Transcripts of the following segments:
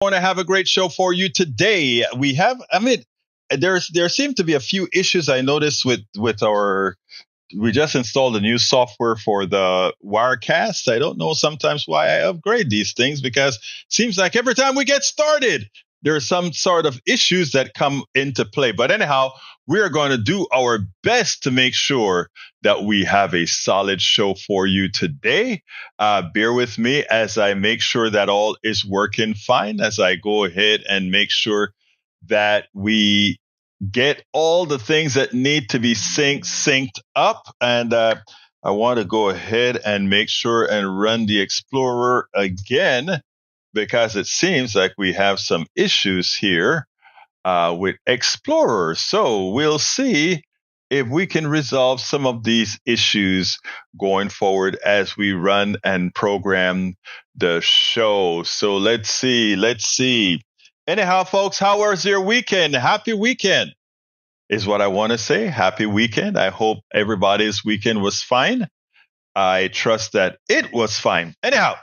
Going to have a great show for you today. There seem to be a few issues I noticed with our. We just installed a new software for the Wirecast. I don't know sometimes why I upgrade these things because it seems like every time we get started, there are some sort of issues that come into play. But anyhow, we are going to do our best to make sure that we have a solid show for you today. Bear with me as I make sure that all is working fine, as I go ahead and make sure that we get all the things that need to be synced up. And I want to go ahead and make sure and run the Explorer again, because it seems like we have some issues here with Explorer. So we'll see if we can resolve some of these issues going forward as we run and program the show. So let's see. Anyhow, folks, how was your weekend? Happy weekend is what I want to say. Happy weekend. I hope everybody's weekend was fine. I trust that it was fine. Anyhow,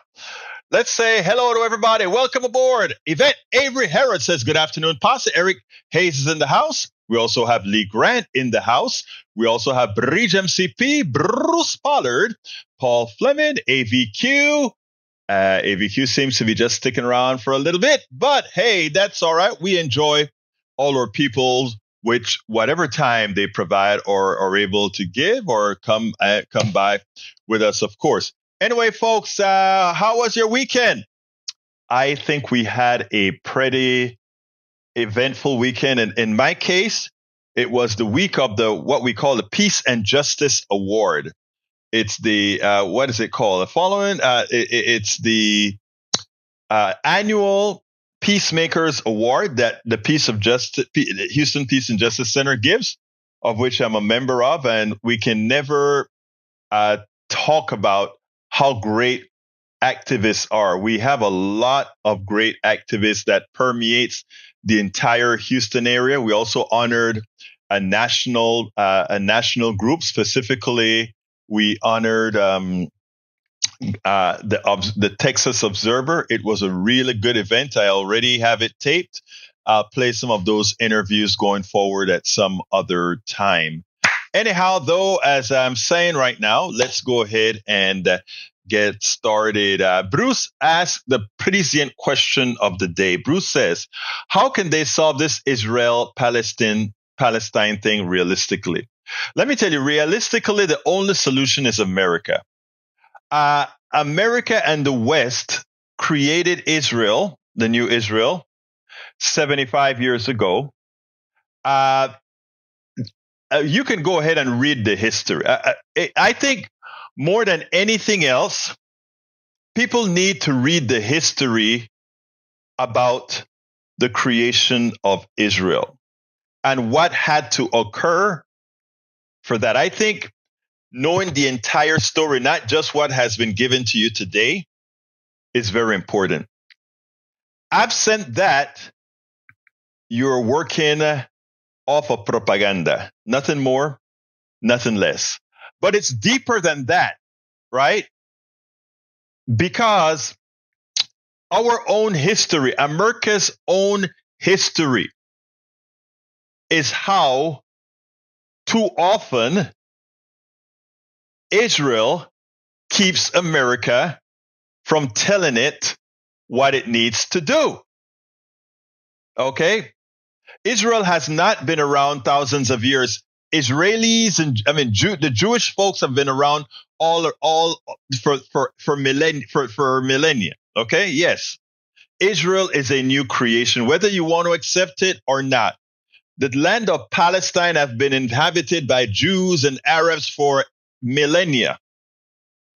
let's say hello to everybody. Welcome aboard. Yvette Avery Herod says, good afternoon. Pastor Eric Hayes is in the house. We also have Lee Grant in the house. We also have Bridge MCP, Bruce Pollard, Paul Fleming, AVQ. AVQ seems to be just sticking around for a little bit, but hey, that's all right. We enjoy all our people, which whatever time they provide or are able to give or come by with us, of course. Anyway, folks, how was your weekend? I think we had a pretty eventful weekend. And in my case, it was the week of what we call the Peace and Justice Award. It's the, what is it called? The following, it's the annual Peacemakers Award that the Houston Peace and Justice Center gives, of which I'm a member of. And we can never talk about how great activists are. We have a lot of great activists that permeates the entire Houston area. We also honored a national group. Specifically, we honored the Texas Observer. It was a really good event. I already have it taped. I'll play some of those interviews going forward at some other time. Anyhow, though, as I'm saying right now, let's go ahead and get started. Bruce asked the prescient question of the day. Bruce says, how can they solve this Israel-Palestine thing realistically? Let me tell you, realistically, the only solution is America. America and the West created Israel, the new Israel, 75 years ago. You can go ahead and read the history. I think more than anything else, people need to read the history about the creation of Israel and what had to occur for that. I think knowing the entire story, not just what has been given to you today, is very important. Absent that, you're working off of propaganda. Nothing more, nothing less. But it's deeper than that, right? Because our own history, America's own history, is how too often Israel keeps America from telling it what it needs to do. Okay? Israel has not been around thousands of years. Israelis and the Jewish folks have been around all for millennia. Okay? Yes. Israel is a new creation, whether you want to accept it or not. The land of Palestine have been inhabited by Jews and Arabs for millennia,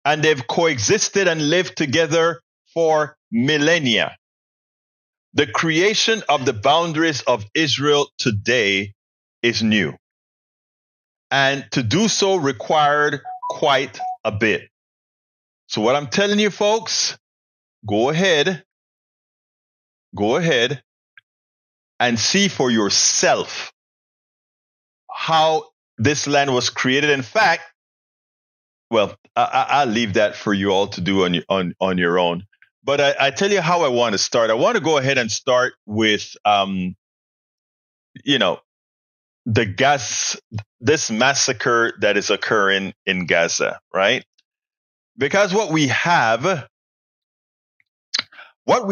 and they've coexisted and lived together for millennia. The creation of the boundaries of Israel today is new, and to do so required quite a bit. So what I'm telling you, folks, go ahead and see for yourself how this land was created. In fact, well, I'll leave that for you all to do on your own. But I tell you how I want to start. I want to go ahead and start with, this massacre that is occurring in Gaza, right? Because what we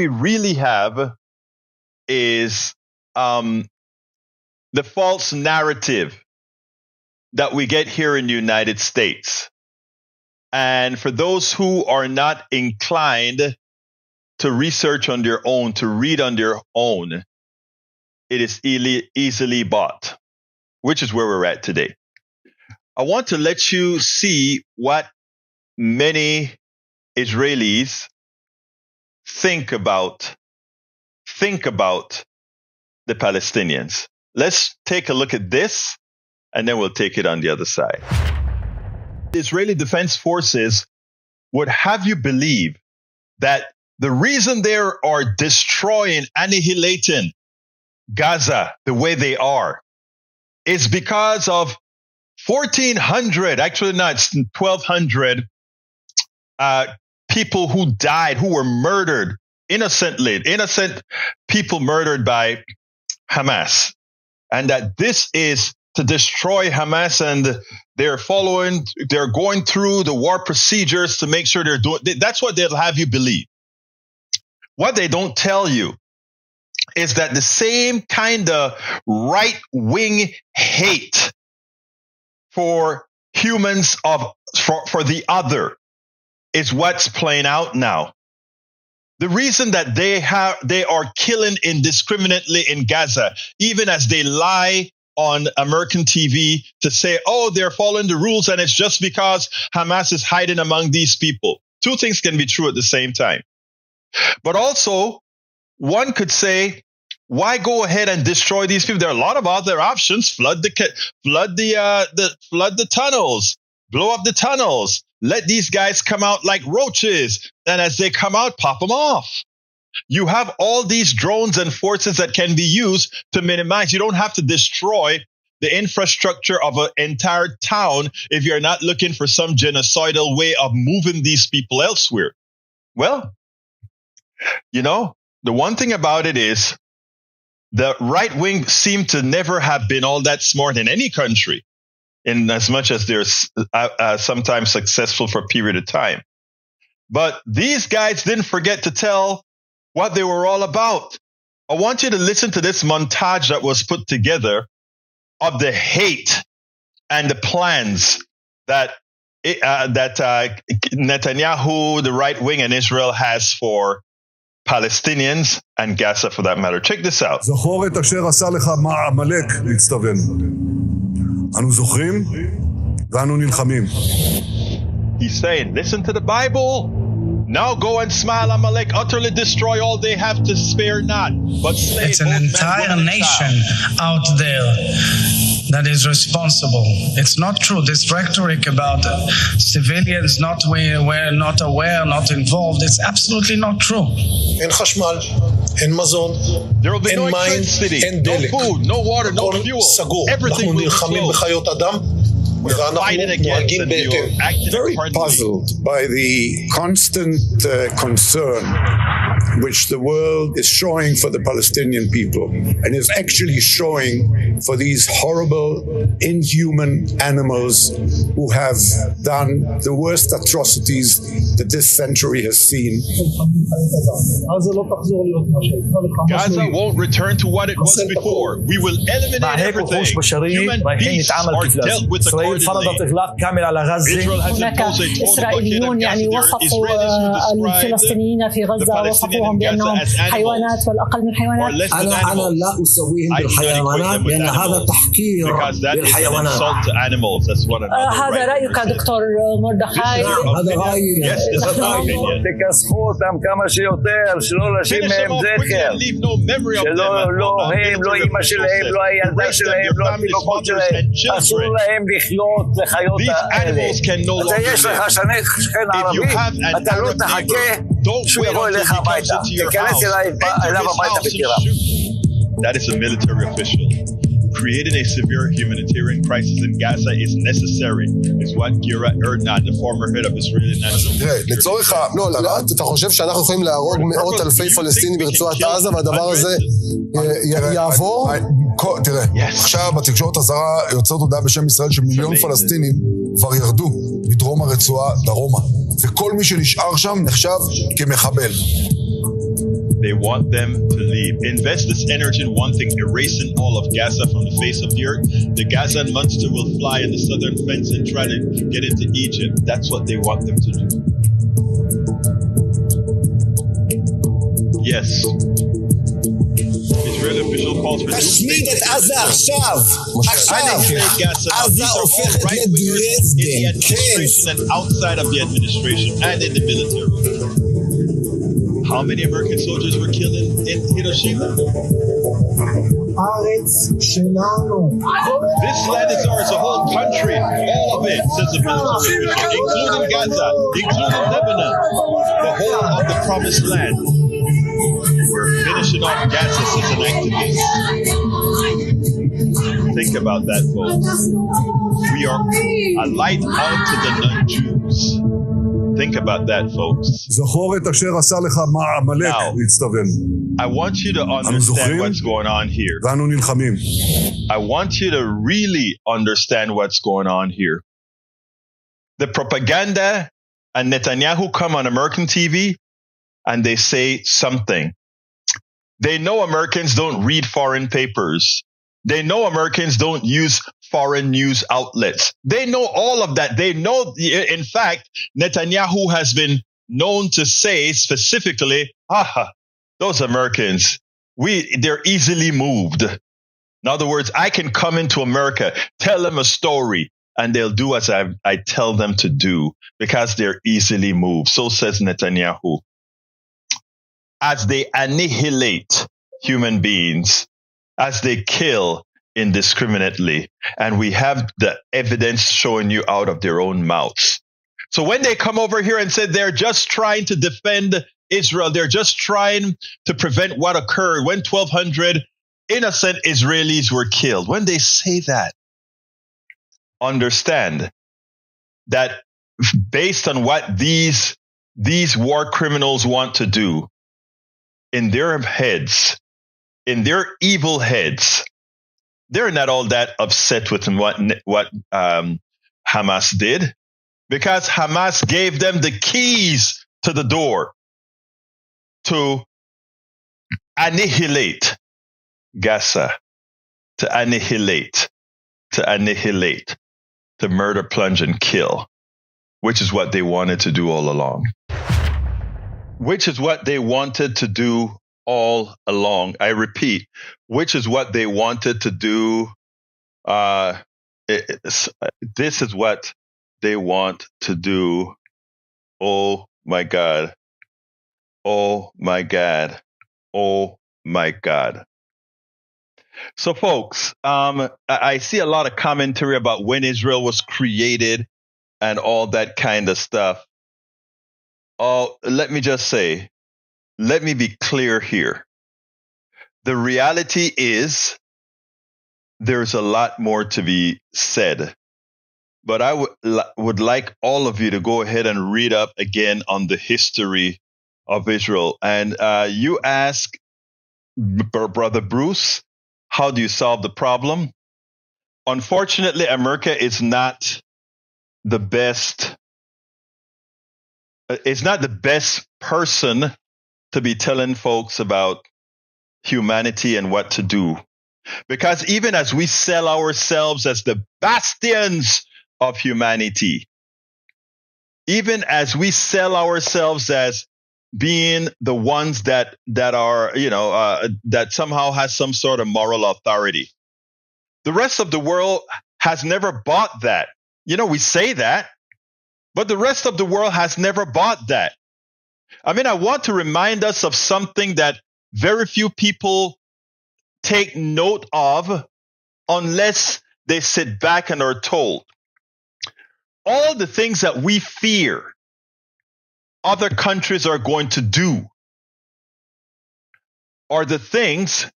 really have is the false narrative that we get here in the United States. And for those who are not inclined to research on their own, to read on their own, it is easily bought, which is where we're at today. I want to let you see what many Israelis think about the Palestinians. Let's take a look at this, and then we'll take it on the other side. The Israeli Defense Forces would have you believe that the reason they are destroying, annihilating Gaza the way they are is because of 1,400, actually not, it's 1,200 people who died, who were murdered innocent people murdered by Hamas. And that this is to destroy Hamas, and they're going through the war procedures to make sure they're doing, that's what they'll have you believe. What they don't tell you is that the same kind of right-wing hate for humans for the other is what's playing out now. The reason that they are killing indiscriminately in Gaza, even as they lie on American TV to say, oh, they're following the rules and it's just because Hamas is hiding among these people. Two things can be true at the same time. But also, one could say, why go ahead and destroy these people? There are a lot of other options. Flood the tunnels, blow up the tunnels, let these guys come out like roaches. And as they come out, pop them off. You have all these drones and forces that can be used to minimize. You don't have to destroy the infrastructure of an entire town if you're not looking for some genocidal way of moving these people elsewhere. Well, the one thing about it is the right wing seem to never have been all that smart in any country, in as much as they're sometimes successful for a period of time. But these guys didn't forget to tell what they were all about. I want you to listen to this montage that was put together of the hate and the plans that Netanyahu, the right wing, and Israel has for Palestinians and Gaza for that matter. Check this out. זכור את אשר עשה לך עמלק, להצטוון. אנו זוכרים ואנו נלחמים. He's saying, listen to the Bible. Now go and smile, Amalek, utterly destroy all they have to spare not. But slay it's an entire nation out there that is responsible. It's not true. This rhetoric about civilians not aware, not involved, it's absolutely not true. אין חשמל, אין מזון, אין מים, אין דלק. No food, no water, no fuel. סגור. אנחנו נלחמים בחיות אדם. Very puzzled by the constant concern which the world is showing for the Palestinian people and is actually showing for these horrible, inhuman animals who have done the worst atrocities that this century has seen. Gaza won't return to what it was before. We will eliminate everything. Human beings are dealt with accordingly. هناك إسرائيليون يعني وصفوا الفلسطينيين في غزة وصفوهم بأنهم حيوانات والأقل من حيوانات. أنا لا أسويهم بالحيوانات لأن هذا تحقير للحيوانات. هذا رأيك دكتور مردخاي؟ هذا رأيي. תכסחו אותם כמה שיותר, שלא להשאיר מהם זכר, שלא הם, לא אמא שלהם, לא הילדה שלהם, לא התינוקות שלהם, אסור להם לחיות לחיות האלה. אז יש לך שכן ערבי, אתה לא תחכה שהוא יבוא אליך הביתה, תיכנס אליו הביתה בטירה. That is a military official. creating a severe humanitarian crisis in Gaza is necessary, is what Gira Erdnad, the former head of Israeli National Security. לא, אתה חושב שאנחנו יכולים להרוג מאות אלפי פלסטינים ברצועת עזה, והדבר הזה יעבור? תראה, עכשיו בתקשורת הזרה יוצאת הודעה בשם ישראל שמיליון פלסטינים כבר ירדו מדרום הרצועה דרומה, וכל מי שנשאר שם נחשב כמחבל. They want them to leave. Invest this energy in one thing, erasing all of Gaza from the face of the earth. The Gazan monster will fly in the southern fence and try to get into Egypt. That's what they want them to do. Yes. Israeli official calls for תשמיד את עזה עכשיו. עזה הופכת לדרזדן. Administration and outside of the administration and in the military. How many American soldiers were killed in Hiroshima? This land is ours, the whole country, all of it, says the military official, including Gaza, including Lebanon, the whole of the promised land. We're finishing off Gaza as an activist. Think about that, folks. We are a light out to the non-Jews. Think about that, folks. Now, I want you to understand what's going on here. I want you to really understand what's going on here. The propaganda and Netanyahu come on American TV and they say something. They know Americans don't read foreign papers. They know Americans don't use foreign news outlets. They know all of that. They know, in fact, Netanyahu has been known to say specifically, those Americans, they're easily moved. In other words, I can come into America, tell them a story, and they'll do as I tell them to do because they're easily moved. So says Netanyahu. As they annihilate human beings, as they kill indiscriminately, and we have the evidence showing you out of their own mouths. So when they come over here and say they're just trying to defend Israel, they're just trying to prevent what occurred when 1,200 innocent Israelis were killed. When they say that, understand that based on what these war criminals want to do in their heads, in their evil heads, they're not all that upset with what Hamas did, because Hamas gave them the keys to the door to annihilate Gaza, to annihilate, to murder, plunge, and kill, which is what they wanted to do all along. Which is what they wanted to do all along. I repeat, which is what they wanted to do. This is what they want to do. Oh my God. Oh my God. Oh my God. So folks, I see a lot of commentary about when Israel was created and all that kind of stuff. Oh, let me just say, let me be clear here. The reality is there's a lot more to be said. But I would like all of you to go ahead and read up again on the history of Israel. And you ask Brother Bruce, how do you solve the problem? Unfortunately, America is not the best. It's not the best person to be telling folks about humanity and what to do. Because even as we sell ourselves as the bastions of humanity, even as we sell ourselves as being the ones that are, that somehow has some sort of moral authority, the rest of the world has never bought that. We say that, but the rest of the world has never bought that. I mean, I want to remind us of something that very few people take note of unless they sit back and are told. All the things that we fear other countries are going to do are the things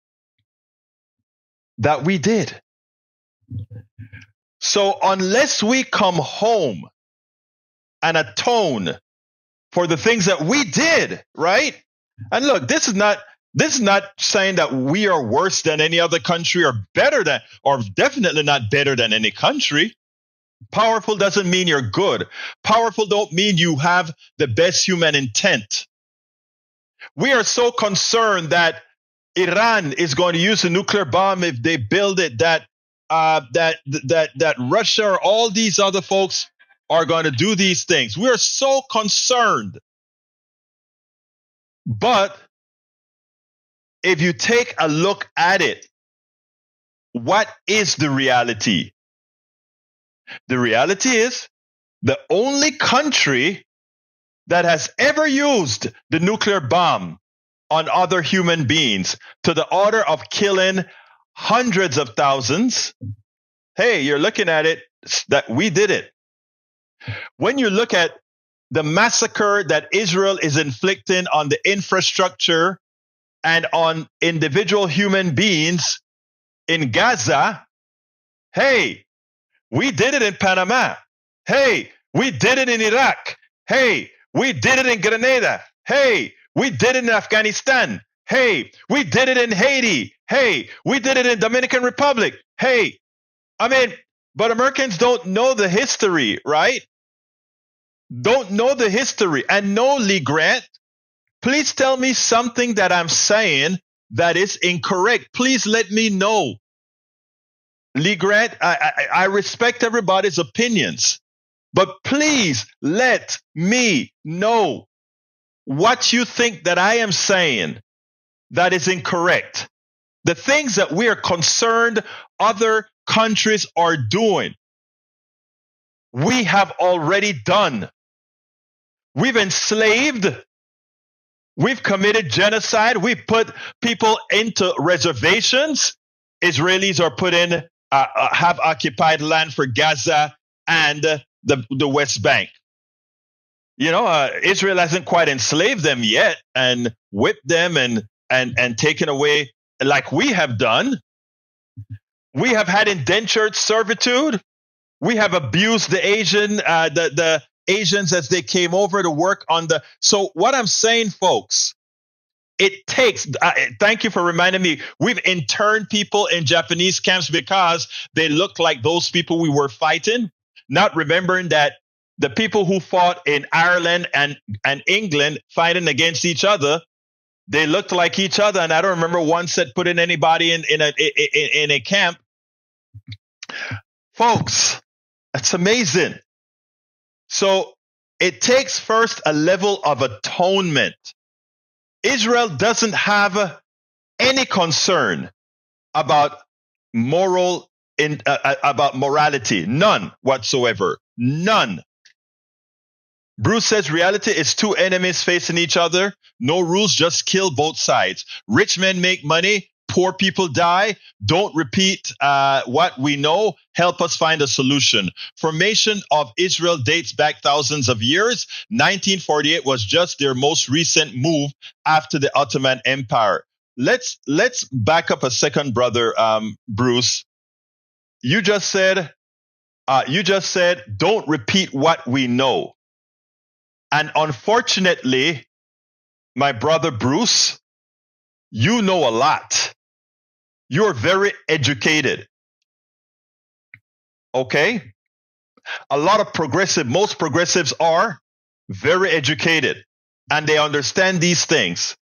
that we did. So unless we come home and atone for the things that we did, right? And look, this is not saying that we are worse than any other country or better than, or definitely not better than any country. Powerful doesn't mean you're good. Powerful don't mean you have the best human intent. We are so concerned that Iran is going to use a nuclear bomb if they build it, that Russia or all these other folks are going to do these things. We are so concerned. But if you take a look at it, what is the reality? The reality is the only country that has ever used the nuclear bomb on other human beings to the order of killing hundreds of thousands. Hey, you're looking at it, that we did it. When you look at the massacre that Israel is inflicting on the infrastructure and on individual human beings in Gaza, hey, we did it in Panama. Hey, we did it in Iraq. Hey, we did it in Grenada. Hey, we did it in Afghanistan. Hey, we did it in Haiti. Hey, we did it in Dominican Republic. Hey, but Americans don't know the history, right? Don't know the history. And no, Lee Grant, please tell me something that I'm saying that is incorrect. Please let me know. Lee Grant, I respect everybody's opinions, but please let me know what you think that I am saying that is incorrect. The things that we are concerned other countries are doing, we have already done. We've enslaved. We've committed genocide. We put people into reservations. Israelis are put in, have occupied land for Gaza and the West Bank. You know, Israel hasn't quite enslaved them yet and whipped them and taken away like we have done. We have had indentured servitude. We have abused the Asians as they came over to work on the. So what I'm saying, folks, it takes, thank you for reminding me, we've interned people in Japanese camps because they look like those people we were fighting, not remembering that the people who fought in Ireland and England fighting against each other, they looked like each other. And I don't remember one set putting anybody in a camp. Folks, that's amazing. So it takes first a level of atonement. Israel doesn't have any concern about about morality. None whatsoever. None. Bruce says reality is two enemies facing each other. No rules, just kill both sides. Rich men make money. Poor people die. Don't repeat what we know. Help us find a solution. Formation of Israel dates back thousands of years. 1948 was just their most recent move after the Ottoman Empire. Let's back up a second, brother Bruce. You just said don't repeat what we know. And unfortunately, my brother Bruce, you know a lot. You're very educated. Okay? Most progressives are very educated and they understand these things.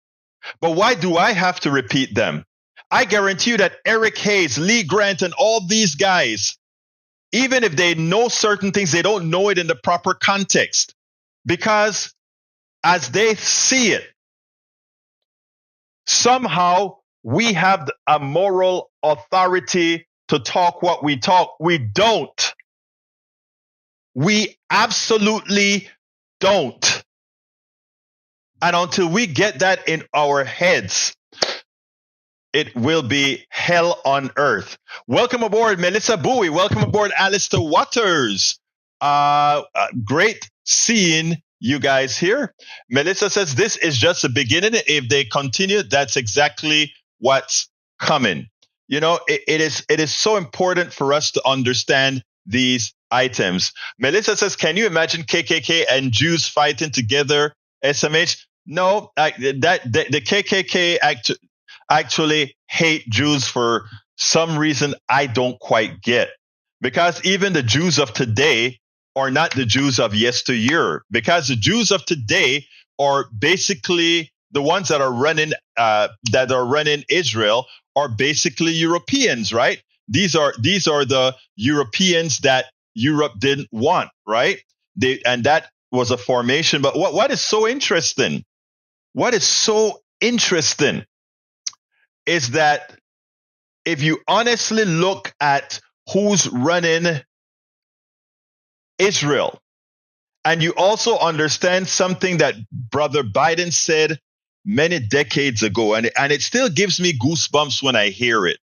But why do I have to repeat them? I guarantee you that Eric Hayes, Lee Grant, and all these guys, even if they know certain things, they don't know it in the proper context. Because as they see it, somehow we have a moral authority to talk what we talk. We don't. We absolutely don't. And until we get that in our heads, it will be hell on earth. Welcome aboard, Melissa Bowie. Welcome aboard, Alistair Waters. Great seeing you guys here. Melissa says this is just the beginning. If they continue, that's exactly what's coming. it is so important for us to understand these items. Melissa says, can you imagine KKK and Jews fighting together? SMH? No, the KKK actually hate Jews for some reason I don't quite get. Because even the Jews of today are not the Jews of yesteryear. Because the Jews of today are basically the ones that are running Israel are basically Europeans, right? These are the Europeans that Europe didn't want, right? And that was a formation. But what is so interesting? What is so interesting is that if you honestly look at who's running Israel, and you also understand something that Brother Biden said many decades ago, and it still gives me goosebumps when I hear it.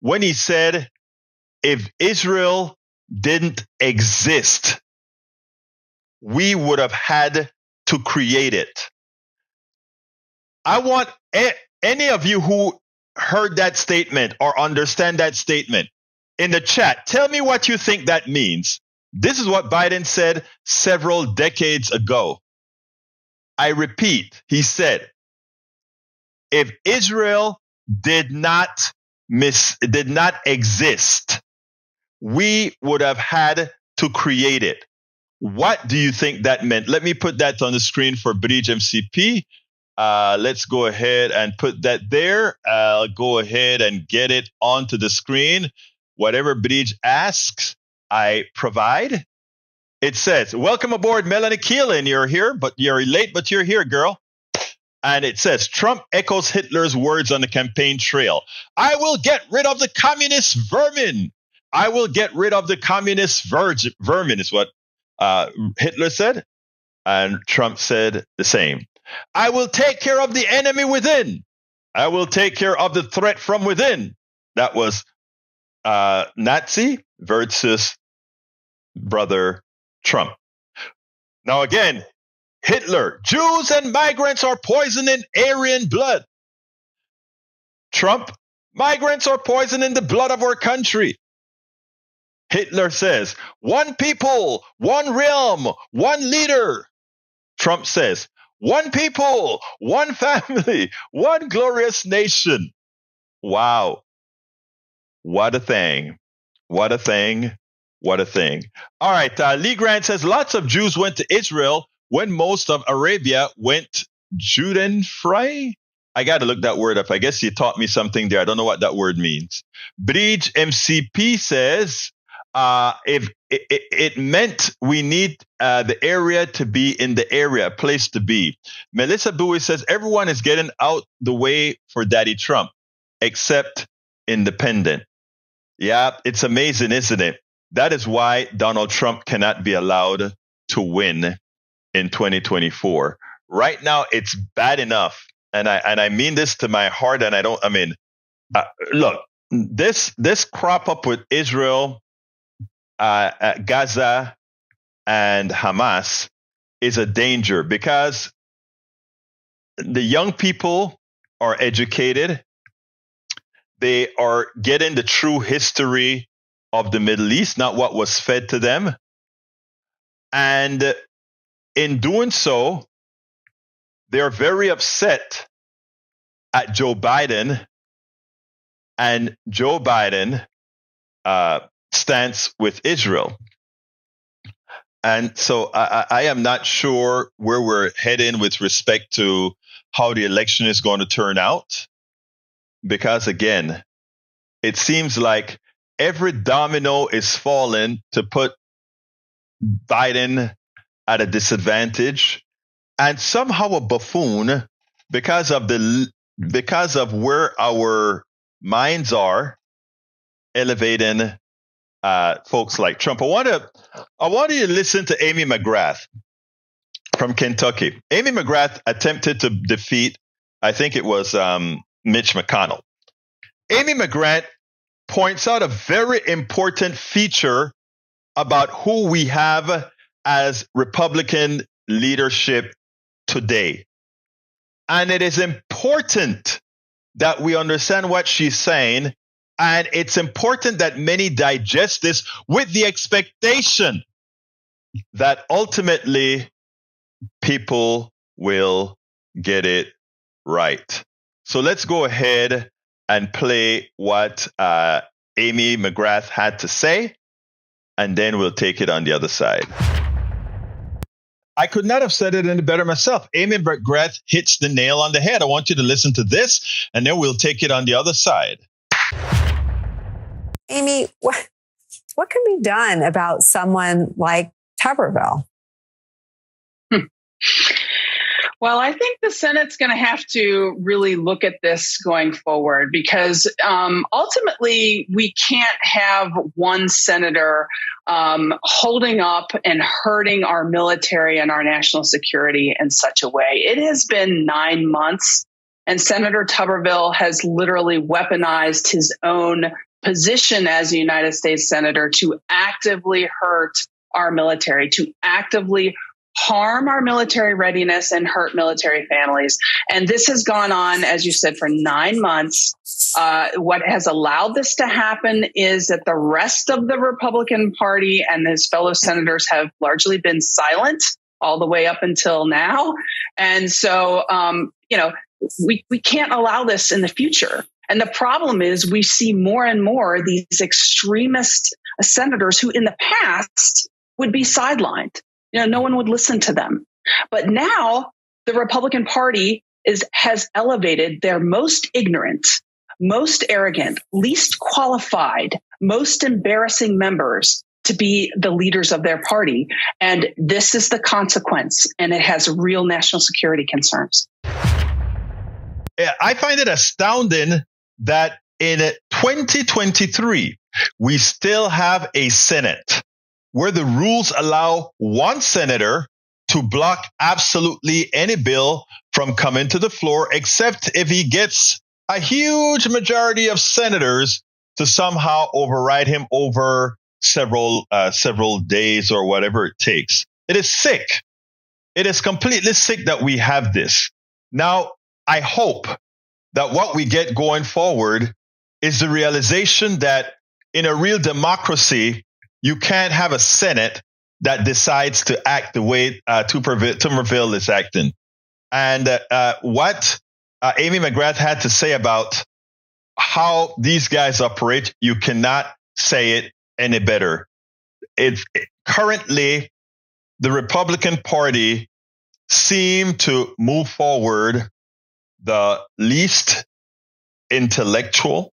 When he said, if Israel didn't exist, we would have had to create it. I want any of you who heard that statement or understand that statement in the chat, tell me what you think that means. This is what Biden said several decades ago. I repeat, he said, if Israel did not exist, we would have had to create it. What do you think that meant? Let me put that on the screen for Bridge MCP. Let's go ahead and put that there. I'll go ahead and get it onto the screen. Whatever Bridge asks, I provide. It says, welcome aboard, Melanie Keelan. You're here, but you're late, but you're here, girl. And it says, Trump echoes Hitler's words on the campaign trail. I will get rid of the communist vermin. I will get rid of the communist vermin is what Hitler said. And Trump said the same. I will take care of the enemy within. I will take care of the threat from within. That was Nazi versus Brother Trump. Now again, Hitler, Jews and migrants are poisoning Aryan blood. Trump, migrants are poisoning the blood of our country. Hitler says, one people, one realm, one leader. Trump says, one people, one family, one glorious nation. Wow. What a thing. What a thing. What a thing. All right. Lee Grant says lots of Jews went to Israel when most of Arabia went Judenfrei. I got to look that word up. I guess you taught me something there. I don't know what that word means. Bridge MCP says if it meant we need the area to be in the area, a place to be. Melissa Bowie says everyone is getting out the way for Daddy Trump, except independent. Yeah, it's amazing, isn't it? That is why Donald Trump cannot be allowed to win in 2024. Right now, it's bad enough. And I mean this to my heart. And look, this crop up with Israel, Gaza, and Hamas is a danger because the young people are educated. They are getting the true history of the Middle East, not what was fed to them. And in doing so, they're very upset at Joe Biden and Joe Biden stance with Israel. And so I am not sure where we're heading with respect to how the election is going to turn out. Because again, it seems like every domino is falling to put Biden at a disadvantage, and somehow a buffoon because of where our minds are elevating folks like Trump. I want you to listen to Amy McGrath from Kentucky. Amy McGrath attempted to defeat, I think it was Mitch McConnell. Amy McGrath points out a very important feature about who we have as Republican leadership today. And it is important that we understand what she's saying And it's important that many digest this with the expectation that ultimately people will get it right. So let's go ahead and play what Amy McGrath had to say, and then we'll take it on the other side. I could not have said it any better myself. Amy McGrath hits the nail on the head. I want you to listen to this, and then we'll take it on the other side. Amy, what can be done about someone like Tuberville? Well, I think the Senate's going to have to really look at this going forward, because ultimately we can't have one senator holding up and hurting our military and our national security in such a way. It has been 9 months, and Senator Tuberville has literally weaponized his own position as a United States Senator to actively hurt our military, to actively harm our military readiness and hurt military families. And this has gone on, as you said, for 9 months. What has allowed this to happen is that the rest of the Republican Party and his fellow senators have largely been silent all the way up until now. And so, we can't allow this in the future. And the problem is we see more and more these extremist senators who in the past would be sidelined. No one would listen to them. But now the Republican Party has elevated their most ignorant, most arrogant, least qualified, most embarrassing members to be the leaders of their party. And this is the consequence, and it has real national security concerns. I find it astounding that in 2023, we still have a Senate where the rules allow one senator to block absolutely any bill from coming to the floor, except if he gets a huge majority of senators to somehow override him over several days or whatever it takes. It is sick. It is completely sick that we have this. Now, I hope that what we get going forward is the realization that in a real democracy, you can't have a Senate that decides to act the way Tuberville is acting. And what Amy McGrath had to say about how these guys operate, you cannot say it any better. Currently, the Republican Party seem to move forward the least intellectual,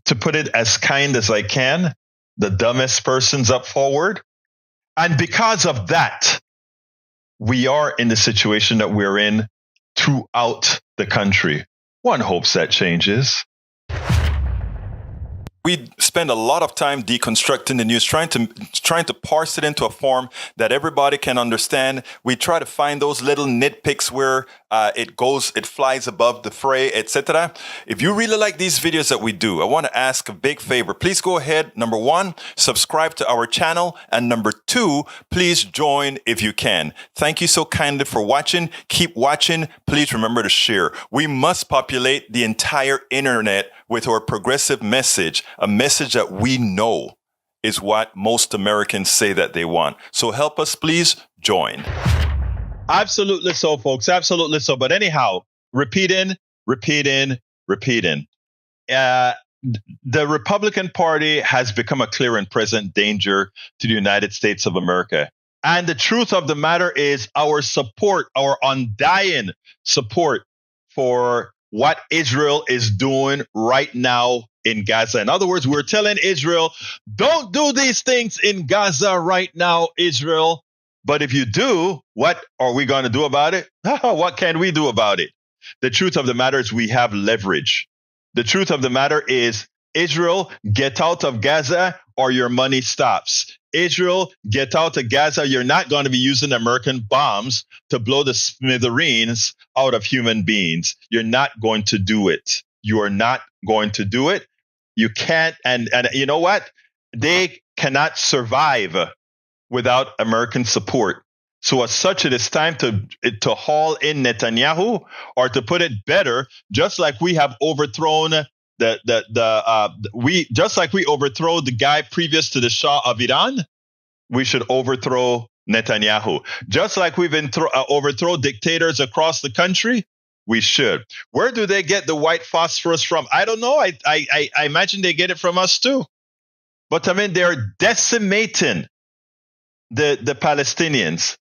to put it as kind as I can, the dumbest persons up forward. And because of that, we are in the situation that we're in throughout the country. One hopes that changes. We spend a lot of time deconstructing the news, trying to parse it into a form that everybody can understand. We try to find those little nitpicks where it flies above the fray, etc. If you really like these videos that we do, I want to ask a big favor. Please go ahead. Number 1, subscribe to our channel. And number 2, please join if you can. Thank you so kindly for watching. Keep watching. Please remember to share. We must populate the entire internet with our progressive message, a message that we know is what most Americans say that they want. So help us, please join. Absolutely so, folks. Absolutely so. But anyhow, repeating. The Republican Party has become a clear and present danger to the United States of America. And the truth of the matter is our support, our undying support for what Israel is doing right now in Gaza. In other words, we're telling Israel, don't do these things in Gaza right now, Israel. But if you do, what are we going to do about it? What can we do about it? The truth of the matter is we have leverage. The truth of the matter is, Israel, get out of Gaza or your money stops. Israel, get out of Gaza. You're not going to be using American bombs to blow the smithereens out of human beings. You're not going to do it. You are not going to do it. You can't. And you know what? They cannot survive without American support. So as such, it is time to haul in Netanyahu, or to put it better, just like we have overthrown we just like we overthrow the guy previous to the Shah of Iran, we should overthrow Netanyahu. Just like we've overthrow dictators across the country, we should. Where do they get the white phosphorus from? I don't know. I imagine they get it from us too. But I mean, they're decimating the Palestinians.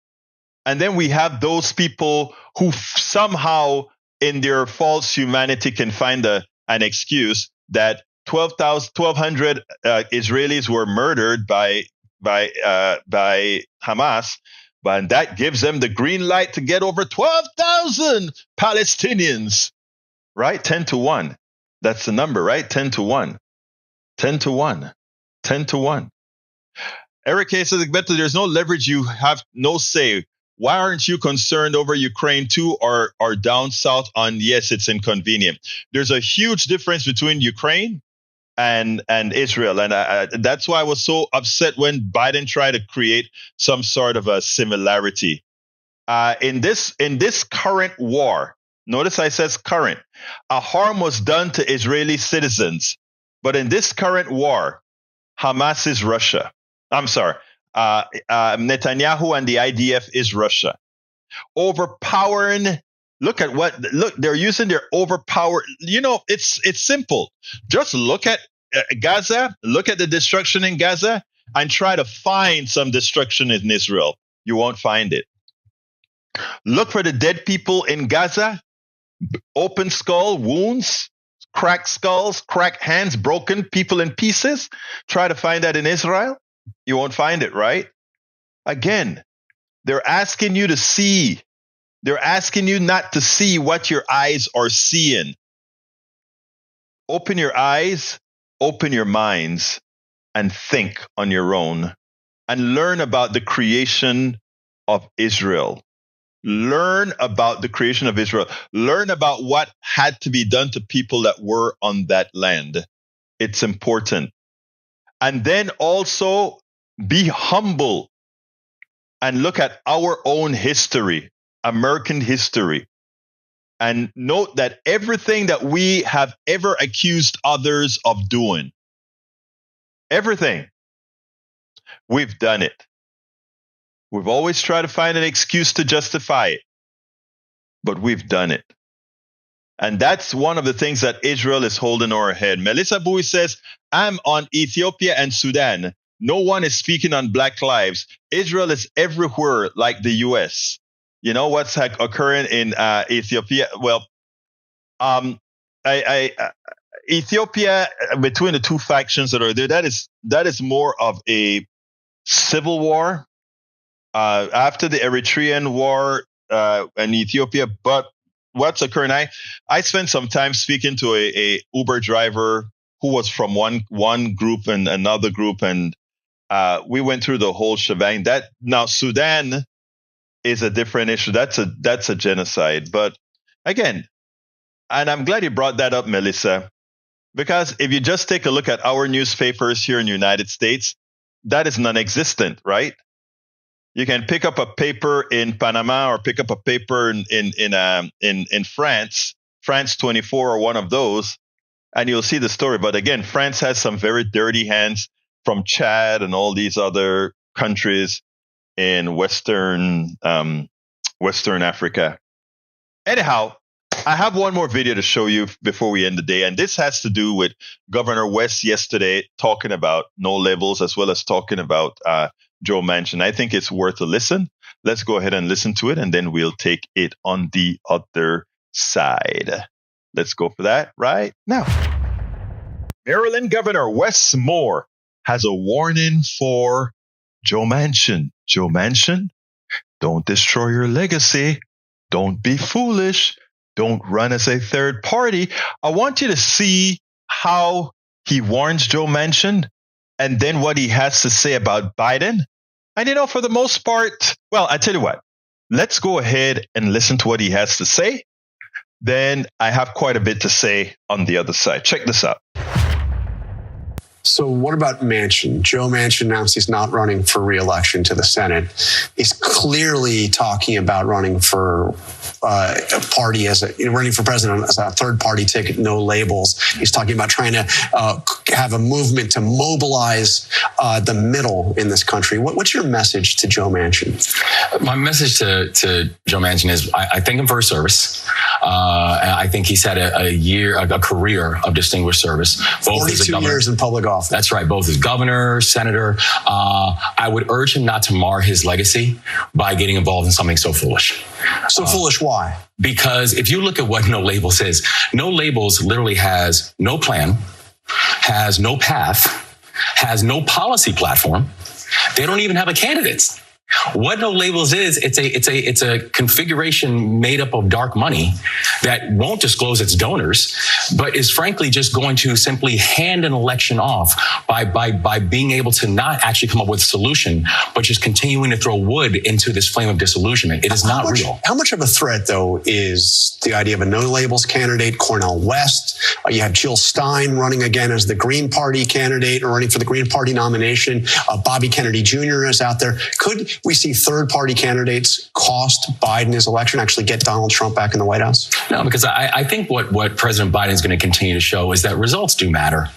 And then we have those people who somehow in their false humanity can find an excuse that 1,200 Israelis were murdered by Hamas, but that gives them the green light to get over 12,000 Palestinians, right? 10-1. That's the number, right? 10-1. 10-1. 10-1. Eric K. says, Beto, there's no leverage. You have no say. Why aren't you concerned over Ukraine too, or down south on, yes, it's inconvenient? There's a huge difference between Ukraine and Israel. And that's why I was so upset when Biden tried to create some sort of a similarity. In this current war, notice I says current, a harm was done to Israeli citizens. But in this current war, Hamas is Russia. I'm sorry. Netanyahu and the IDF is Russia. Overpowering. Look, they're using their overpower. You know, it's simple. Just look at Gaza, look at the destruction in Gaza, and try to find some destruction in Israel. You won't find it. Look for the dead people in Gaza, open skull, wounds, cracked skulls, cracked hands, broken, people in pieces. Try to find that in Israel. You won't find it, right? Again, they're asking you to see. They're asking you not to see what your eyes are seeing. Open your eyes, open your minds, and think on your own. And learn about the creation of Israel. Learn about the creation of Israel. Learn about what had to be done to people that were on that land. It's important. And then also be humble and look at our own history, American history, and note that everything that we have ever accused others of doing, everything, we've done it. We've always tried to find an excuse to justify it, but we've done it. And that's one of the things that Israel is holding over our head. Melissa Bowie says, I'm on Ethiopia and Sudan. No one is speaking on Black lives. Israel is everywhere like the U.S. You know what's occurring in Ethiopia? Well, Ethiopia, between the two factions that are there, that is more of a civil war after the Eritrean war in Ethiopia. But what's occurring? I spent some time speaking to a Uber driver who was from one group and another group, and we went through the whole shebang. That now Sudan is a different issue. That's a genocide. But again, and I'm glad you brought that up, Melissa, because if you just take a look at our newspapers here in the United States, that is non-existent, right? You can pick up a paper in Panama or pick up a paper in France, France 24 or one of those, and you'll see the story. But again, France has some very dirty hands from Chad and all these other countries in Western Africa. Anyhow, I have one more video to show you before we end the day, and this has to do with Governor West yesterday talking about no labels as well as talking about Joe Manchin. I think it's worth a listen. Let's go ahead and listen to it, and then we'll take it on the other side. Let's go for that right now. Maryland Governor Wes Moore has a warning for Joe Manchin. Joe Manchin, don't destroy your legacy. Don't be foolish. Don't run as a third party. I want you to see how he warns Joe Manchin and then what he has to say about Biden. And, for the most part, well, I tell you what, let's go ahead and listen to what he has to say. Then I have quite a bit to say on the other side. Check this out. So what about Manchin? Joe Manchin announced he's not running for re-election to the Senate. He's clearly talking about running for a party running for president as a third party ticket, no labels. He's talking about trying to have a movement to mobilize the middle in this country. What's your message to Joe Manchin? My message to Joe Manchin is I thank him for his service. I think he's had a career of distinguished service. 42 years in public office. That's right. Both as governor, senator. I would urge him not to mar his legacy by getting involved in something so foolish. So foolish, why? Because if you look at what No Labels is, No Labels literally has no plan, has no path, has no policy platform. They don't even have a candidate. What No Labels is, it's a configuration made up of dark money that won't disclose its donors, but is frankly just going to simply hand an election off by being able to not actually come up with a solution, but just continuing to throw wood into this flame of disillusionment. It is not real. How much of a threat, though, is the idea of a No Labels candidate, Cornel West? You have Jill Stein running again as the Green Party candidate or running for the Green Party nomination. Bobby Kennedy Jr. is out there. Could we see third-party candidates cost Biden his election, actually get Donald Trump back in the White House? No, because I think what President Biden is going to continue to show is that results do matter.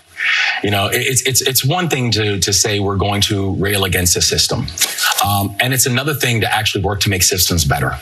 You know, it's one thing to say we're going to rail against the system. And it's another thing to actually work to make systems better.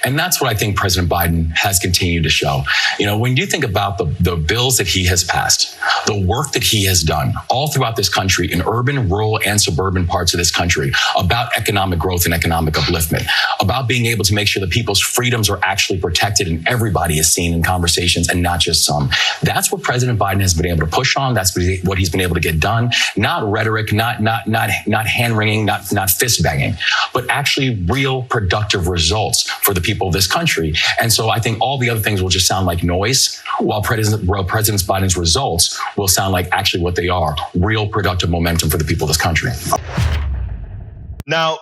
And that's what I think President Biden has continued to show. You know, when you think about the bills that he has passed, the work that he has done all throughout this country in urban, rural, and suburban parts of this country about economic growth and economic upliftment, about being able to make sure that people's freedoms are actually protected and everybody is seen in conversations and not just some. That's what President Biden has been able to push on. That's what he's been able to get done. Not rhetoric, not hand-wringing, not fist-banging, but actually real productive results for the people of this country. And so I think all the other things will just sound like noise, while President Biden's results will sound like actually what they are, real productive momentum for the people of this country. Now,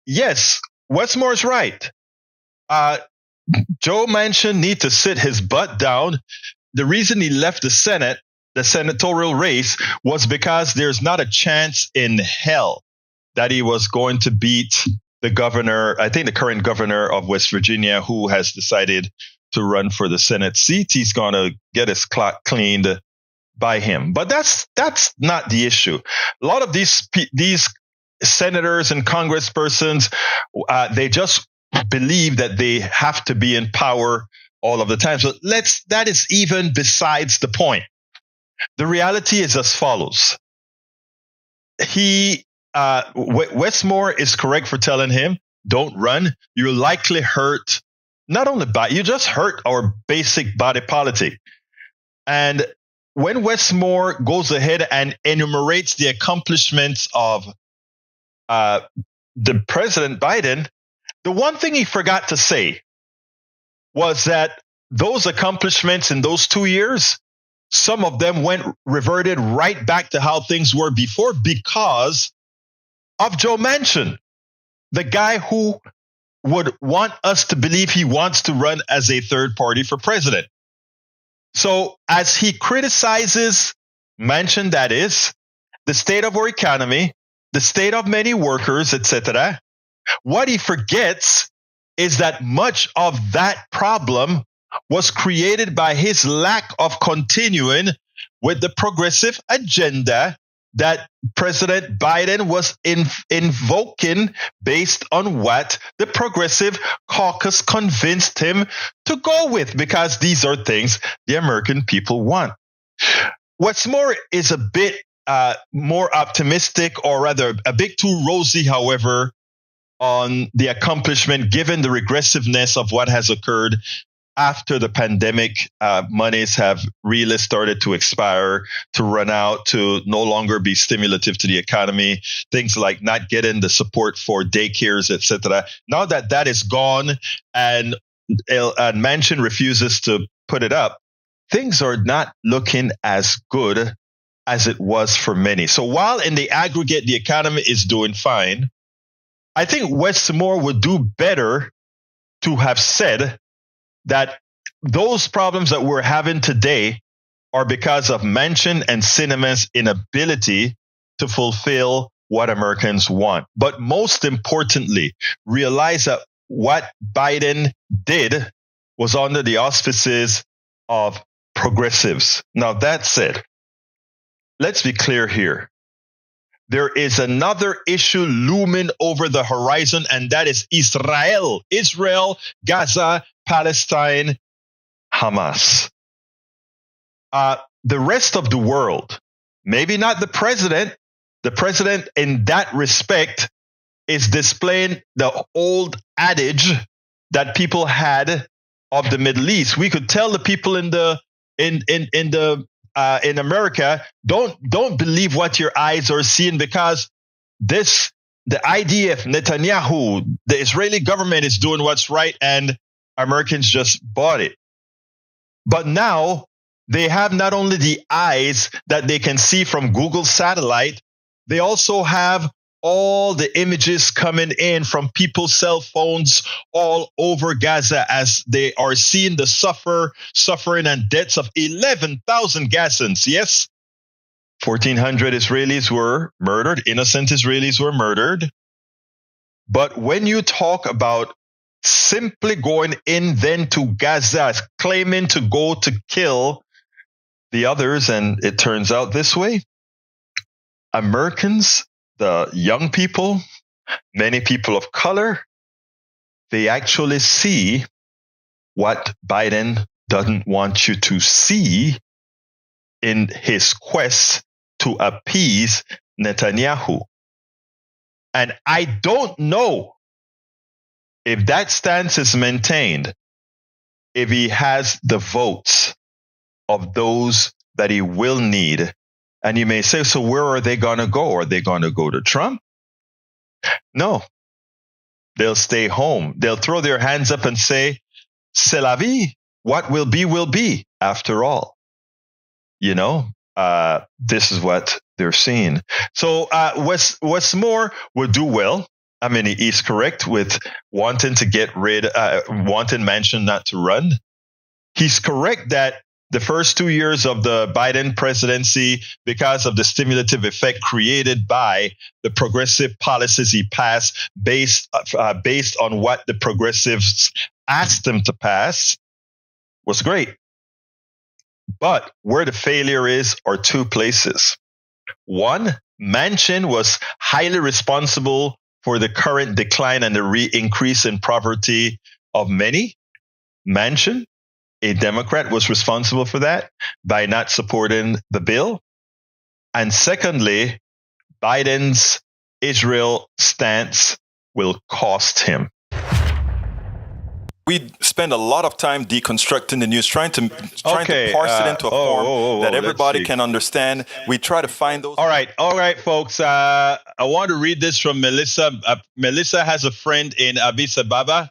yes, Wes Moore is right. Joe Manchin needs to sit his butt down. The reason he left the Senate, the senatorial race, was because there's not a chance in hell that he was going to beat the governor, I think the current governor of West Virginia, who has decided to run for the Senate seat. He's going to get his clock cleaned by him. But that's not the issue. A lot of these senators and congresspersons, they just believe that they have to be in power all of the time. So that is even besides the point. The reality is as follows. Wes Moore is correct for telling him, don't run. You'll likely hurt, not only you just hurt our basic body politic. And when Wes Moore goes ahead and enumerates the accomplishments of the President Biden, the one thing he forgot to say was that those accomplishments in those 2 years, some of them reverted right back to how things were before because of Joe Manchin, the guy who would want us to believe he wants to run as a third party for president. So as he criticizes Manchin, that is, the state of our economy, the state of many workers, etc., what he forgets is that much of that problem was created by his lack of continuing with the progressive agenda that President Biden was invoking based on what the progressive caucus convinced him to go with, because these are things the American people want. Wes Moore is a bit more optimistic, or rather a bit too rosy, however, on the accomplishment given the regressiveness of what has occurred after the pandemic. Monies have really started to expire, to run out, to no longer be stimulative to the economy. Things like not getting the support for daycares, etc. Now that is gone, and Manchin refuses to put it up, things are not looking as good as it was for many. So while in the aggregate the economy is doing fine, I think Wes Moore would do better to have said that those problems that we're having today or because of Manchin and Sinema's inability to fulfill what Americans want. But most importantly, realize that what Biden did was under the auspices of progressives. Now, that said, let's be clear here. There is another issue looming over the horizon, and that is Israel. Israel, Gaza, Palestine, Hamas. The rest of the world, maybe not the president in that respect is displaying the old adage that people had of the Middle East. We could tell the people in America, don't believe what your eyes are seeing, because the IDF, Netanyahu, the Israeli government is doing what's right, and Americans just bought it. But now they have not only the eyes that they can see from Google satellite, they also have all the images coming in from people's cell phones all over Gaza as they are seeing the suffering and deaths of 11,000 Gazans. Yes, 1,400 Israelis were murdered. Innocent Israelis were murdered. But when you talk about simply going in then to Gaza, claiming to go to kill the others, and it turns out this way, Americans, the young people, many people of color, they actually see what Biden doesn't want you to see in his quest to appease Netanyahu. And I don't know if that stance is maintained, if he has the votes of those that he will need. And you may say, so where are they going to go? Are they going to go to Trump? No. They'll stay home. They'll throw their hands up and say, c'est la vie. What will be after all. You know, this is what they're seeing. So Wes Moore will do well. I mean, he's correct with wanting to wanting Manchin not to run. He's correct that the first 2 years of the Biden presidency, because of the stimulative effect created by the progressive policies he passed based on what the progressives asked him to pass, was great. But where the failure is are two places. One, Manchin was highly responsible for the current decline and the increase in poverty of many. Manchin, a Democrat, was responsible for that by not supporting the bill. And secondly, Biden's Israel stance will cost him. We spend a lot of time deconstructing the news, trying to parse it into a form that everybody can understand. We try to find those. All right, folks. I want to read this from Melissa. Melissa has a friend in Addis Ababa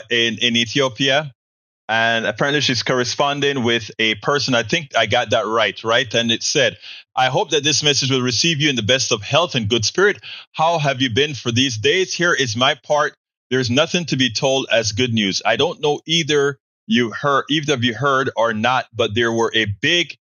in Ethiopia. And apparently she's corresponding with a person. I think I got that right? And it said, I hope that this message will receive you in the best of health and good spirit. How have you been for these days? Here is my part. There's nothing to be told as good news. I don't know either of you heard or not, but there were a big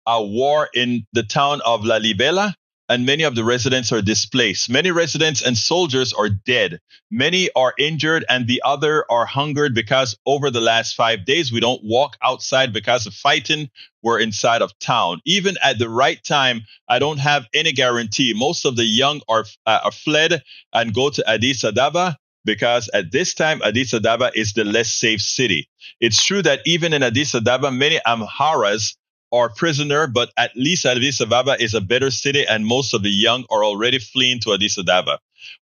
war in the town of Lalibela, and many of the residents are displaced. Many residents and soldiers are dead. Many are injured, and the other are hungered because over the last 5 days, we don't walk outside because of fighting. We're inside of town. Even at the right time, I don't have any guarantee. Most of the young are fled and go to Addis Ababa, because at this time, Addis Ababa is the less safe city. It's true that even in Addis Ababa, many Amharas are prisoner, but at least Addis Ababa is a better city, and most of the young are already fleeing to Addis Ababa.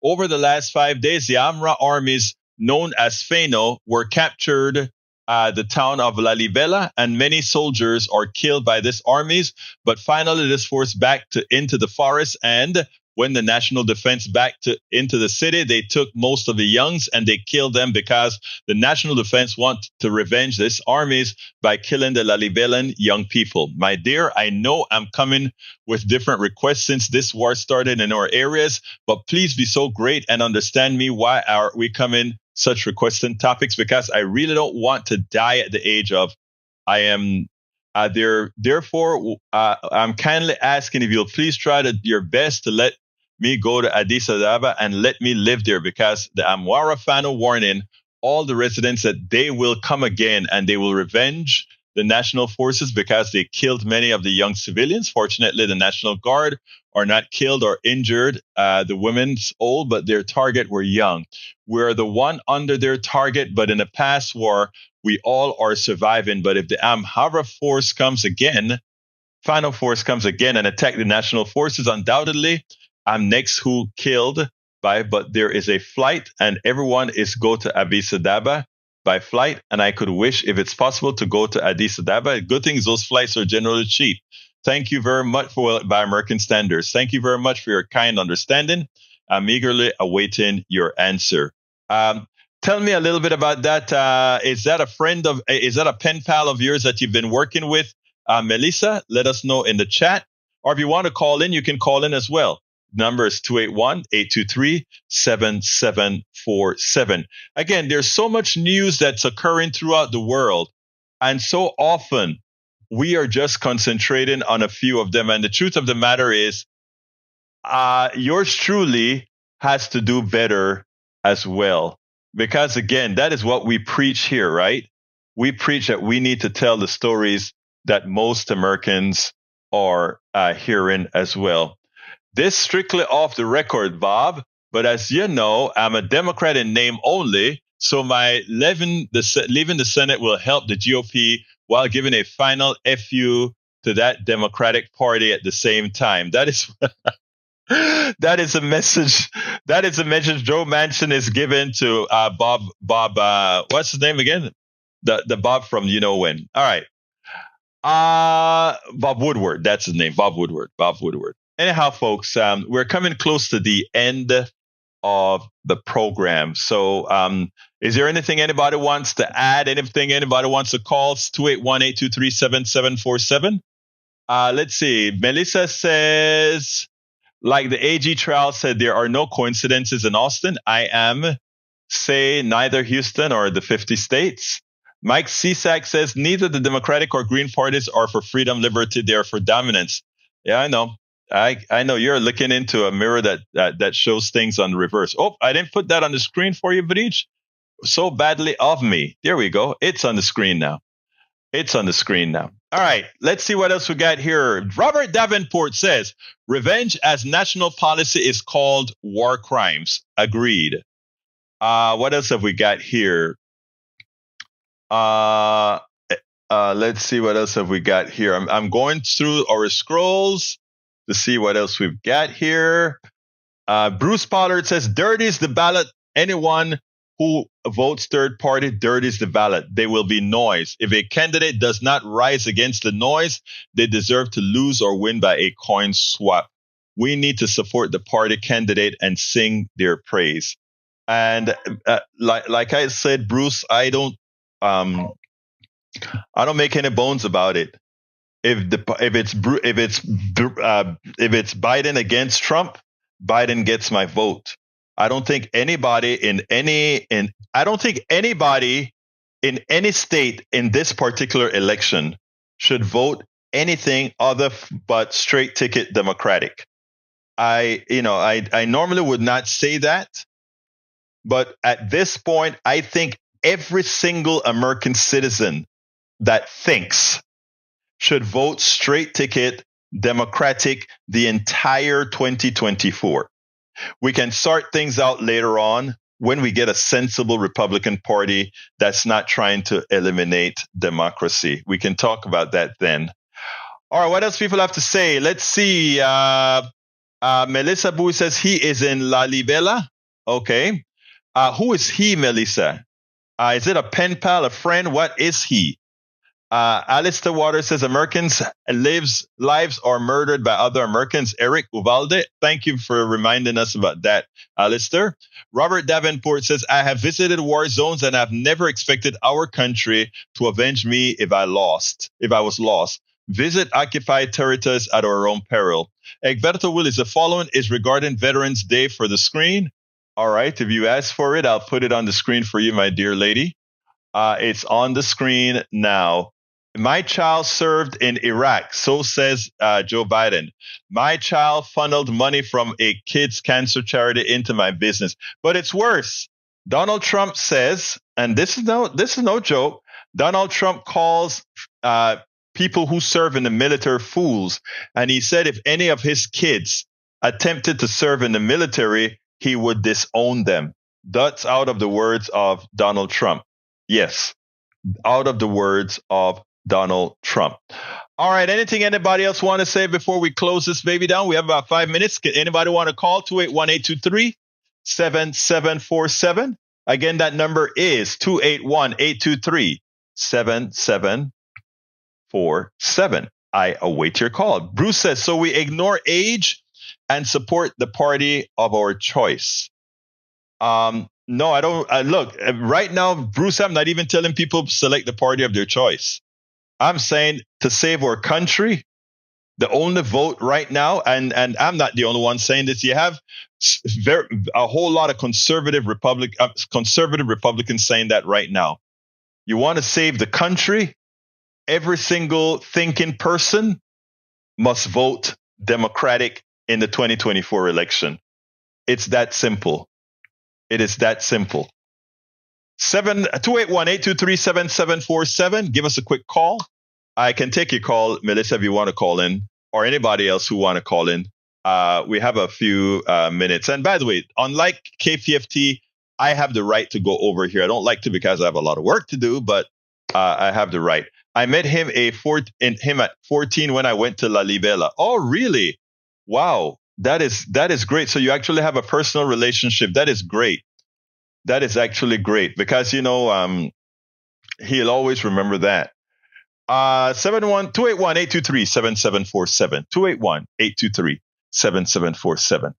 Over the last 5 days, the Amra armies known as Fano were captured the town of Lalibela, and many soldiers are killed by these armies, but finally dispersed back into the forest. And when the national defense backed into the city, they took most of the youngs and they killed them because the national defense want to revenge these armies by killing the Lalibelan young people. My dear, I know I'm coming with different requests since this war started in our areas, but please be so great and understand me. Why are we coming such requesting topics? Because I really don't want to die at the age of I am there. Therefore, I'm kindly asking if you'll please try your best to let me go to Addis Ababa and let me live there, because the Amwara Fano warning all the residents that they will come again and they will revenge the national forces because they killed many of the young civilians. Fortunately, the National Guard are not killed or injured. The women's old, but their target were young. We're the one under their target, but in a past war, we all are surviving. But if the Amhara force comes again, final force comes again and attack the national forces, undoubtedly, I'm next who killed by, but there is a flight and everyone is go to Addis Ababa by flight. And I could wish, if it's possible, to go to Addis Ababa. Good thing is those flights are generally cheap. Thank you very much by American standards. Thank you very much for your kind understanding. I'm eagerly awaiting your answer. Tell me a little bit about that. Is that a pen pal of yours that you've been working with, Melissa? Let us know in the chat. Or if you want to call in, you can call in as well. Number is 281-823-7747. Again, there's so much news that's occurring throughout the world. And so often we are just concentrating on a few of them. And the truth of the matter is, yours truly has to do better as well. Because again, that is what we preach here, right? We preach that we need to tell the stories that most Americans are hearing as well. This strictly off the record, Bob, but as you know, I'm a Democrat in name only, so my leaving the Senate will help the GOP while giving a final FU to that Democratic Party at the same time. That is that is a message. That is a message Joe Manchin is giving to Bob. What's his name again? The Bob from you know when. All right. Bob Woodward. That's his name. Bob Woodward. Anyhow, folks, we're coming close to the end of the program. So is there anything anybody wants to add? Anything anybody wants to call? It's 281-823-7747. Let's see. Melissa says, like the AG trial said, there are no coincidences in Austin. I am, say, neither Houston or the 50 states. Mike Cisak says, neither the Democratic or Green parties are for freedom, liberty. They are for dominance. Yeah, I know. I know you're looking into a mirror that shows things on the reverse. Oh, I didn't put that on the screen for you, Breach. So badly of me. There we go. It's on the screen now. All right. Let's see what else we got here. Robert Davenport says, revenge as national policy is called war crimes. Agreed. What else have we got here? Let's see what else have we got here. I'm going through our scrolls to see what else we've got here. Bruce Pollard says, dirties the ballot. Anyone who votes third party dirties the ballot. There will be noise. If a candidate does not rise against the noise, they deserve to lose or win by a coin swap. We need to support the party candidate and sing their praise. And like I said, Bruce, I don't make any bones about it. If it's Biden against Trump, Biden gets my vote. I don't think anybody in any state in this particular election should vote anything other but straight ticket Democratic. I normally would not say that, but at this point, I think every single American citizen that thinks should vote straight ticket Democratic the entire 2024. We can sort things out later on when we get a sensible Republican Party that's not trying to eliminate democracy. We can talk about that then. All right, what else people have to say? Let's see. Melissa Boo says he is in La Libela. Okay. Who is he, Melissa? Is it a pen pal, a friend? What is he? Alistair Waters says Americans' lives are murdered by other Americans. Eric Uvalde, thank you for reminding us about that, Alistair. Robert Davenport says, I have visited war zones and I've never expected our country to avenge me if I was lost. Visit occupied territories at our own peril. Egberto Willis, the following is regarding Veterans Day for the screen. All right, if you ask for it, I'll put it on the screen for you, my dear lady. It's on the screen now. My child served in Iraq. So says Joe Biden. My child funneled money from a kids' cancer charity into my business. But it's worse. Donald Trump says, and this is no joke. Donald Trump calls people who serve in the military fools. And he said if any of his kids attempted to serve in the military, he would disown them. That's out of the words of Donald Trump. Yes, out of the words of Donald Trump. All right. Anything anybody else want to say before we close this baby down? We have about 5 minutes. Anybody want to call? 281-823-7747. Again, that number is 281-823-7747. I await your call. Bruce says, so we ignore age and support the party of our choice. No, I don't. Look, right now, Bruce, I'm not even telling people to select the party of their choice. I'm saying to save our country, the only vote right now, and I'm not the only one saying this. You have a whole lot of conservative Republicans saying that right now. You want to save the country? Every single thinking person must vote Democratic in the 2024 election. It's that simple. It is that simple. 281-823-7747. Give us a quick call. I can take your call, Melissa, if you want to call in, or anybody else who want to call in. We have a few minutes. And by the way, unlike KPFT, I have the right to go over here. I don't like to because I have a lot of work to do, but I have the right. I met him at 14 when I went to La Libela. Oh, really? Wow. That is great. So you actually have a personal relationship. That is great. That is actually great because, he'll always remember that. 281-823-7747. 281-823-7747.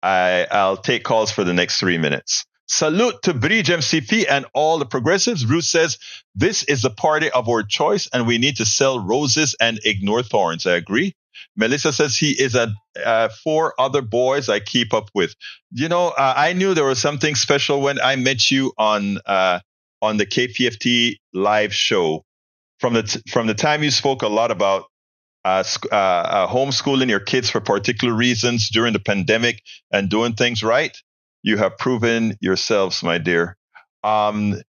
I'll take calls for the next 3 minutes. Salute to Bridge MCP and all the progressives. Ruth says, this is the party of our choice and we need to sell roses and ignore thorns. I agree. Melissa says he is 4 other boys I keep up with. I knew there was something special when I met you on the KPFT live show. From the time you spoke a lot about homeschooling your kids for particular reasons during the pandemic and doing things right, you have proven yourselves, my dear. We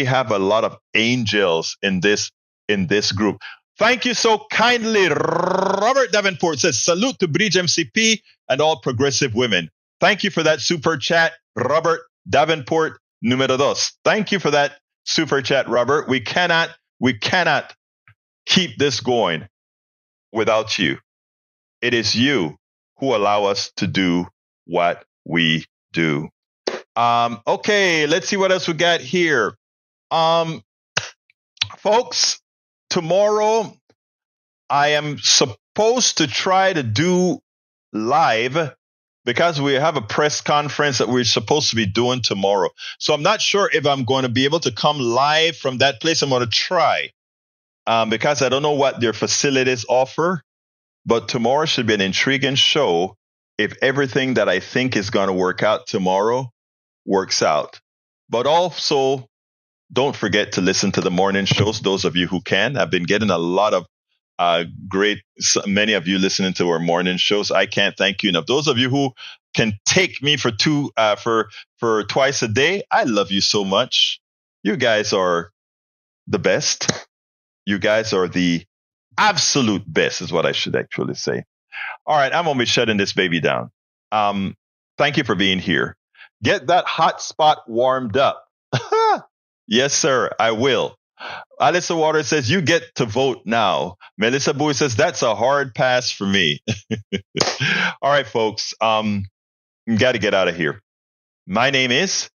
have a lot of angels in this group. Thank you so kindly. Robert Davenport says, salute to Bridge MCP and all progressive women. Thank you for that super chat, Robert Davenport, número 2. Thank you for that super chat, Robert. We cannot keep this going without you. It is you who allow us to do what we do. Okay, let's see what else we got here. Folks, tomorrow I am supposed to try to do live because we have a press conference that we're supposed to be doing tomorrow. So I'm not sure if I'm going to be able to come live from that place. I'm going to try because I don't know what their facilities offer. But tomorrow should be an intriguing show if everything that I think is going to work out tomorrow works out. But also, don't forget to listen to the morning shows, those of you who can. I've been getting a lot of many of you listening to our morning shows. I can't thank you enough. Those of you who can take me for twice a day, I love you so much. You guys are the best. You guys are the absolute best is what I should actually say. All right, I'm going to be shutting this baby down. Thank you for being here. Get that hot spot warmed up. Yes, sir, I will. Alyssa Waters says, you get to vote now. Melissa Bowie says, that's a hard pass for me. All right, folks, got to get out of here. My name is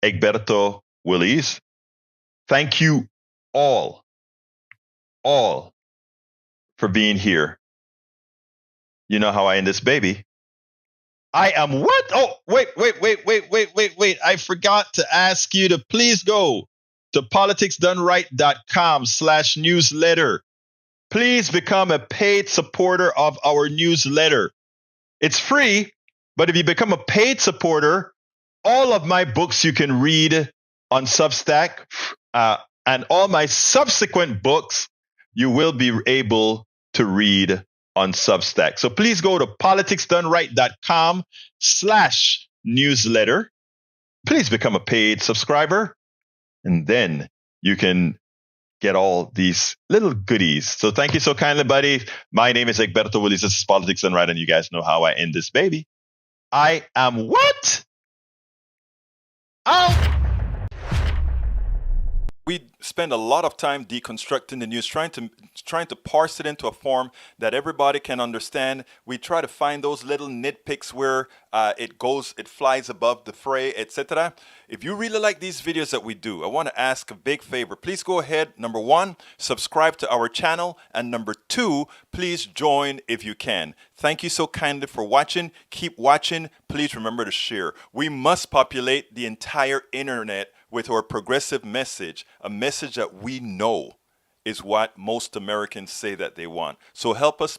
Egberto Willies. Thank you all for being here. You know how I end this baby. I am what? Oh, wait. I forgot to ask you to please go to politicsdoneright.com/newsletter. Please become a paid supporter of our newsletter. It's free, but if you become a paid supporter, all of my books you can read on Substack And all my subsequent books, you will be able to read on Substack. So please go to politicsdoneright.com/newsletter. Please become a paid subscriber, and then you can get all these little goodies. So thank you so kindly, buddy. My name is Egberto Willis. This is Politics Done Right, and you guys know how I end this baby. I am what? Out! We spend a lot of time deconstructing the news, trying to parse it into a form that everybody can understand. We try to find those little nitpicks where it flies above the fray, etc. If you really like these videos that we do, I want to ask a big favor. Please go ahead. Number 1, subscribe to our channel. And number 2, please join if you can. Thank you so kindly for watching. Keep watching. Please remember to share. We must populate the entire internet with our progressive message, a message that we know is what most Americans say that they want. So help us